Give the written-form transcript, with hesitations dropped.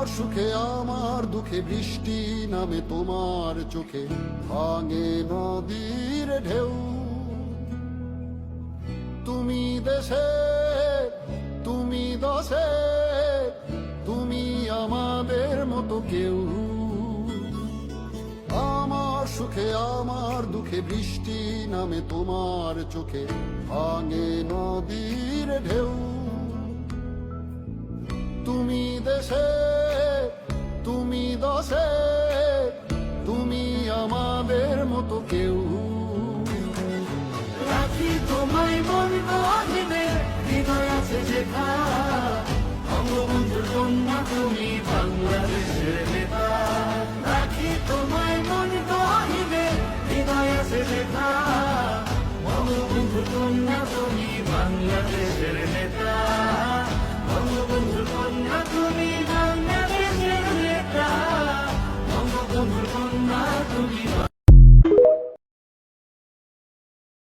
আমার সুখে আমার দুঃখে বৃষ্টি নামে তোমার চোখে, ভাঙে নদীর ঢেউ। তুমি দেশে তুমি দশে, তুমি আমাদের মতো কেউ। আমার সুখে আমার দুঃখে বৃষ্টি নামে তোমার চোখে, ভাঙে নদীর ঢেউ। তুমি দেশে তুমি দশে, তুমি আমাদের মতো কেউ। রাখি তোমায় মন গহনে, হৃদয় আছে যেখা, বঙ্গবন্ধুর কন্যা তুমি বাংলাদেশের নেতা। রাখি তোমায় মন গহনে, হৃদয় আছে যেখা, বঙ্গবন্ধুর কন্যা তুমি বাংলাদেশের নেতা। বঙ্গবন্ধুর কন্যা তুমি বাংলাদেশের নেতা, বঙ্গবন্ধুর কন্যা তুমি।